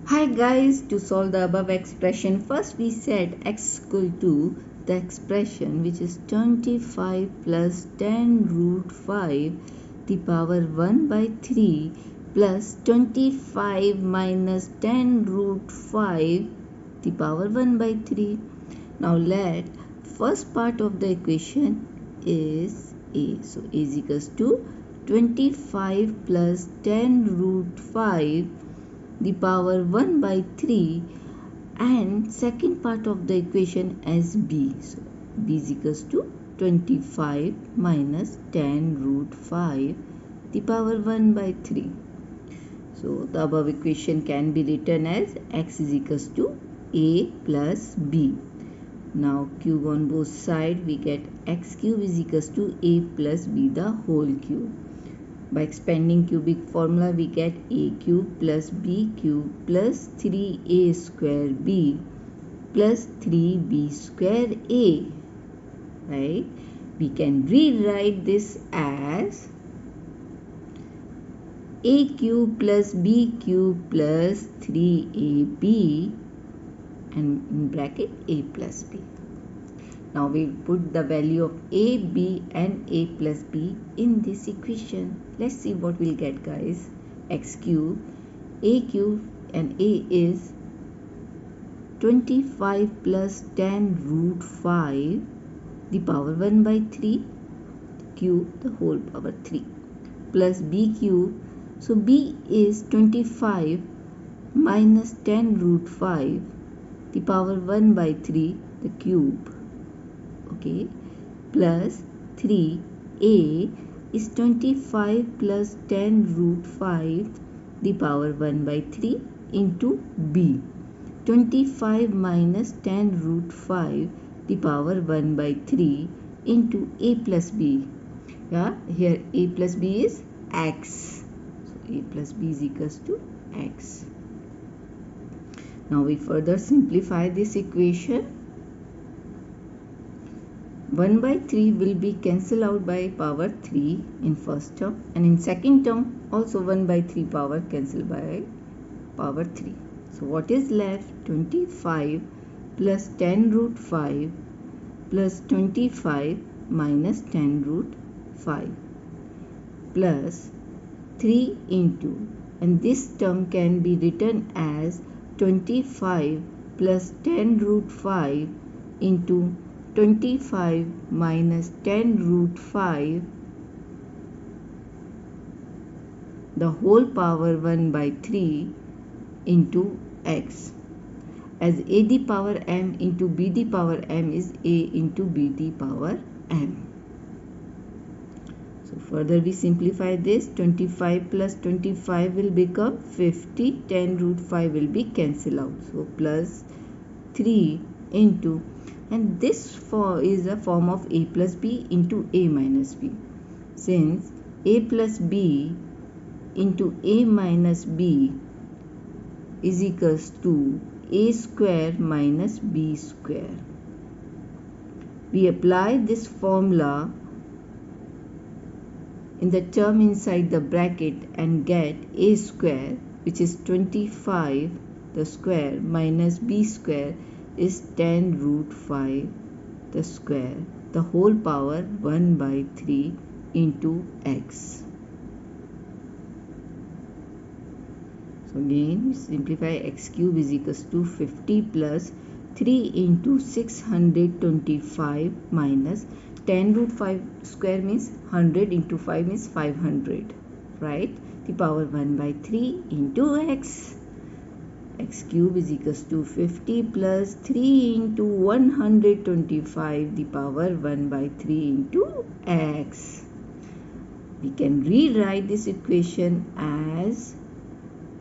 Hi guys, to solve the above expression, first we set x equal to the expression which is 25 plus 10 root 5 the power 1 by 3 plus 25 minus 10 root 5 the power 1 by 3. Now let first part of the equation is a. So a is equals to 25 plus 10 root 5 the power 1 by 3, and second part of the equation as b. So b is equals to 25 minus 10 root 5 the power 1 by 3. So the above equation can be written as x is equals to a plus b. Now cube on both sides, we get x cube is equals to a plus b the whole cube. By expanding cubic formula, we get a cube plus b cube plus 3a square b plus 3b square a. Right? We can rewrite this as a cube plus b cube plus 3ab and in bracket a plus b. Now we put the value of a, b and a plus b in this equation. Let's see what we'll get, guys. X cube, a cube and a is 25 plus 10 root 5 the power 1 by 3 cube the whole power 3 plus b cube. So b is 25 minus 10 root 5 the power 1 by 3 the cube. Okay, plus 3a is 25 plus 10 root 5 the power 1 by 3 into b. 25 minus 10 root 5 the power 1 by 3 into a plus b. Yeah, here a plus b is x. So a plus b is equals to x. Now we further simplify this equation. 1 by 3 will be cancelled out by power 3 in first term, and in second term also 1 by 3 power cancelled by power 3. So what is left? 25 plus 10 root 5 plus 25 minus 10 root 5 plus 3 into, and this term can be written as 25 plus 10 root 5 into 25 minus 10 root 5 the whole power 1 by 3 into x, as a the power m into b the power m is a into b the power m. So further we simplify this. 25 plus 25 will become 50. 10 root 5 will be cancelled out. So plus 3 into, and this is a form of a plus b into a minus b. Since a plus b into a minus b is equals to a square minus b square. We apply this formula in the term inside the bracket and get a square, which is 25 the square minus b square is 10 root 5 the square the whole power 1 by 3 into x. So again we simplify. X cube is equals to 50 plus 3 into 625 minus 10 root 5 square means 100 into 5 means 500, right? The power 1 by 3 into x. X cube is equals to 50 plus 3 into 125 the power 1 by 3 into x. We can rewrite this equation as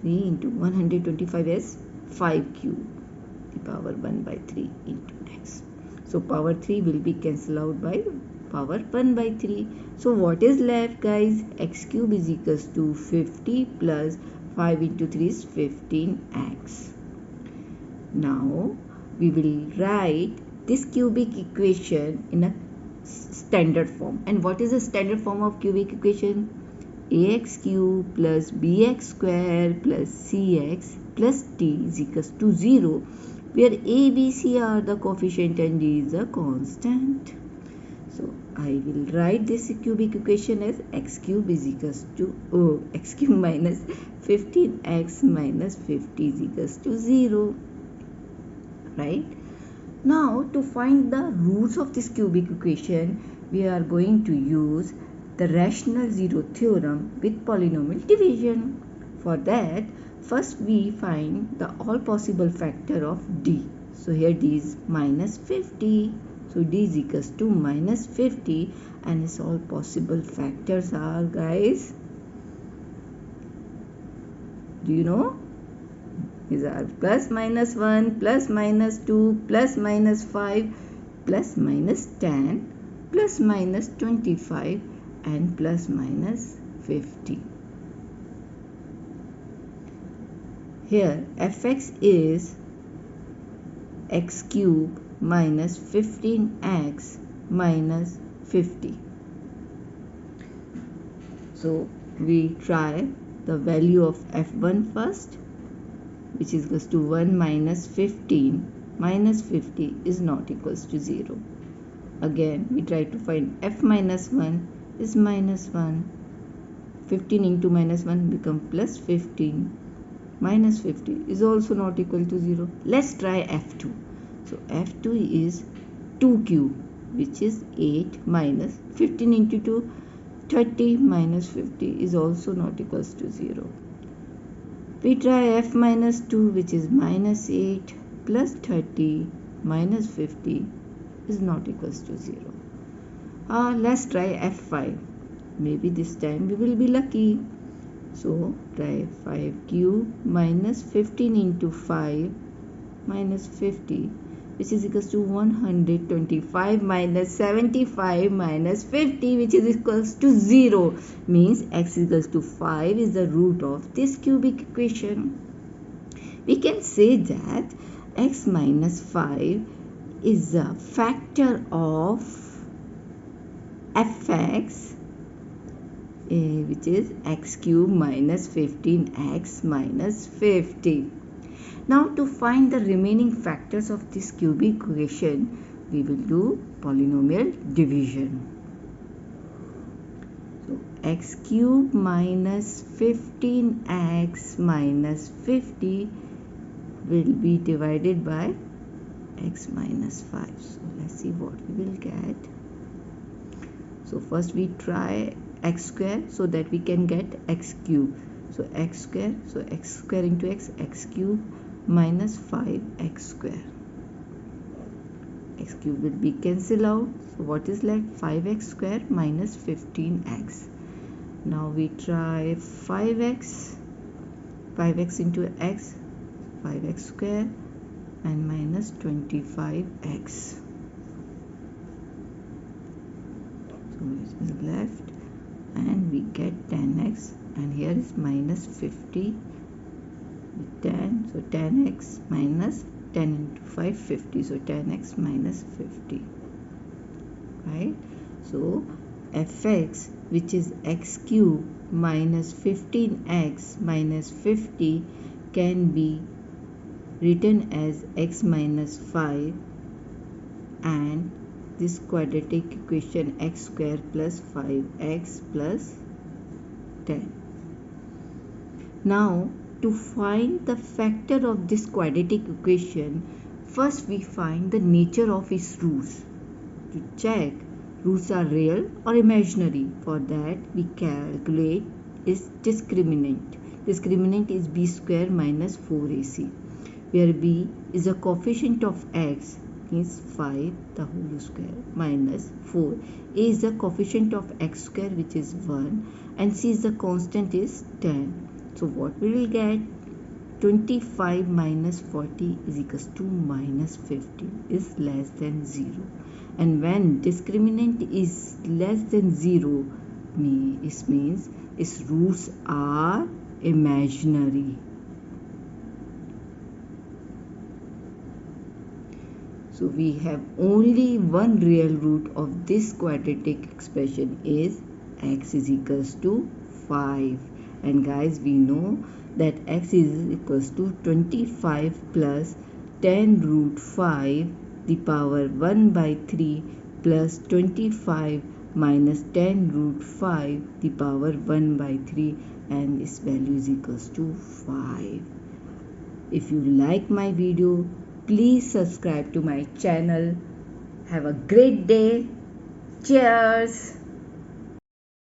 3 into 125 as 5 cube the power 1 by 3 into x. So power 3 will be cancelled out by power 1 by 3. So what is left, guys? X cube is equals to 50 plus 5 into 3 is 15x. Now we will write this cubic equation in a standard form. And what is the standard form of cubic equation? ax cube plus bx square plus cx plus d is equals to 0, where a, b, c are the coefficient and d is a constant. So I will write this cubic equation as x cube is equals to x cube minus 15x minus 50 is equals to 0. Right? Now to find the roots of this cubic equation, we are going to use the rational zero theorem with polynomial division. For that, first we find the all possible factor of d. So here d is minus 50. So d is equals to minus 50, and its all possible factors are, guys, do you know? These are plus minus 1, plus minus 2, plus minus 5, plus minus 10, plus minus 25, and plus minus 50. Here fx is x cube minus 15x minus 50. So we try the value of f1 first, which is equals to 1 minus 15 minus 50 is not equals to 0. Again we try to find f minus 1 is minus 1. 15 into minus 1 become plus 15. Minus 50 is also not equal to 0. Let's try f2. So f2 is 2 cube, which is 8 minus 15 into 2, 30 minus 50 is also not equals to 0. We try f minus 2, which is minus 8 plus 30 minus 50 is not equals to 0. Let's try f5. Maybe this time we will be lucky. So try 5 cube minus 15 into 5 minus 50, which is equals to 125 minus 75 minus 50, which is equals to 0. Means x is equals to 5 is the root of this cubic equation. We can say that x minus 5 is a factor of fx, which is x cube minus 15x minus 50. Now to find the remaining factors of this cubic equation, we will do polynomial division. So x cube minus 15x minus 50 will be divided by x minus 5. So let's see what we will get. So first we try x square so that we can get x cube. So x square, so x square into x cube minus 5x square. X cube will be cancelled out. So what is left? 5x square minus 15x. Now we try 5x into x, 5x square and minus 25x. So it is left and we get 10x, and here is minus 50, 10, so 10x minus 10 into 5, 50, so 10x minus 50, right? So fx, which is x cube minus 15x minus 50, can be written as x minus 5, and this quadratic equation x square plus 5x plus 10. Now to find the factor of this quadratic equation, first we find the nature of its roots. To check roots are real or imaginary, for that we calculate its discriminant. Discriminant is b square minus 4ac, where b is a coefficient of x, means 5 the whole square minus 4. A is the coefficient of x square, which is 1, and c is the constant is 10. So what we will get? 25 minus 40 is equals to minus 50 is less than 0. And when discriminant is less than 0, it means its roots are imaginary. So we have only one real root of this quadratic expression is x is equals to 5. And guys, we know that x is equals to 25 plus 10 root 5 the power 1 by 3 plus 25 minus 10 root 5 the power 1 by 3, and this value is equals to 5. If you like my video, please subscribe to my channel. Have a great day. Cheers.